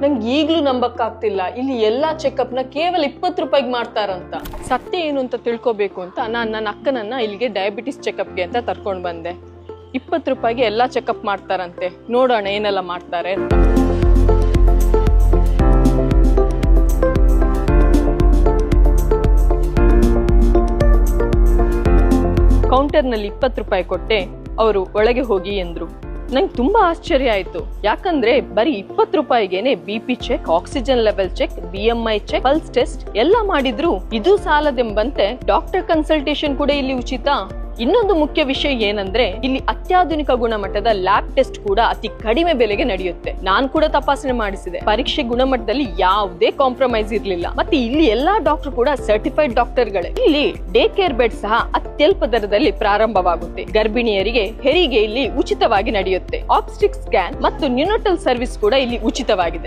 ನಂಗೆ ಈಗ್ಲೂ ನಂಬಕ್ಕಾಗ್ತಿಲ್ಲ, ಇಲ್ಲಿ ಎಲ್ಲಾ ಚೆಕಪ್ ನ ಕೇವಲ 20 ರೂಪಾಯಿಗೆ ಮಾಡ್ತಾರಂತ. ಸತ್ಯ ಏನು ಅಂತ ತಿಳ್ಕೊಬೇಕು ಅಂತ ನಾನು ನನ್ನ ಅಕ್ಕನನ್ನ ಇಲ್ಲಿಗೆ ಡಯಾಬಿಟಿಸ್ ಚೆಕಪ್ಗೆ ಅಂತ ಕರ್ಕೊಂಡು ಬಂದೆ. 20 ರೂಪಾಯಿಗೆ ಎಲ್ಲಾ ಚೆಕಪ್ ಮಾಡ್ತಾರಂತೆ. ನೋಡೋಣ ಏನೆಲ್ಲ ಮಾಡ್ತಾರೆ ಅಂತ. ಕೌಂಟರ್ ನಲ್ಲಿ 20 ರೂಪಾಯಿ ಕೊಟ್ಟೆ. ಅವರು ಒಳಗೆ ಹೋಗಿ ಎಂದ್ರು. ನಂಗೆ ತುಂಬಾ ಆಶ್ಚರ್ಯ ಆಯ್ತು. ಯಾಕಂದ್ರೆ ಬರೀ 20 ರೂಪಾಯಿಗೆನೆ BP check, oxygen level check, BMI check, pulse test ಎಲ್ಲ ಮಾಡಿದ್ರು. ಇದು ಸಾಲದೆಂಬಂತೆ ಡಾಕ್ಟರ್ ಕನ್ಸಲ್ಟೇಷನ್ ಕೂಡ ಇಲ್ಲಿ ಉಚಿತ. ಇನ್ನೊಂದು ಮುಖ್ಯ ವಿಷಯ ಏನಂದ್ರೆ ಇಲ್ಲಿ ಅತ್ಯಾಧುನಿಕ ಗುಣಮಟ್ಟದ ಲ್ಯಾಬ್ ಟೆಸ್ಟ್ ಕೂಡ ಅತಿ ಕಡಿಮೆ ಬೆಲೆಗೆ ನಡೆಯುತ್ತೆ. ನಾನ್ ಕೂಡ ತಪಾಸಣೆ ಮಾಡಿಸಿದೆ. ಪರೀಕ್ಷೆ ಗುಣಮಟ್ಟದಲ್ಲಿ ಯಾವುದೇ ಕಾಂಪ್ರಮೈಸ್ ಇರ್ಲಿಲ್ಲ. ಮತ್ತೆ ಇಲ್ಲಿ ಎಲ್ಲಾ ಡಾಕ್ಟರ್ ಕೂಡ ಸರ್ಟಿಫೈಡ್ ಡಾಕ್ಟರ್ಗಳೇ. ಇಲ್ಲಿ ಡೇ ಕೇರ್ ಬೆಡ್ ಸಹ ಅತ್ಯಲ್ಪ ದರದಲ್ಲಿ ಪ್ರಾರಂಭವಾಗುತ್ತೆ. ಗರ್ಭಿಣಿಯರಿಗೆ ಹೆರಿಗೆ ಇಲ್ಲಿ ಉಚಿತವಾಗಿ ನಡೆಯುತ್ತೆ. ಆಬ್ಸ್ಟಿಕ್ ಸ್ಕ್ಯಾನ್ ಮತ್ತು ನ್ಯೂನಟಲ್ ಸರ್ವಿಸ್ ಕೂಡ ಇಲ್ಲಿ ಉಚಿತವಾಗಿದೆ.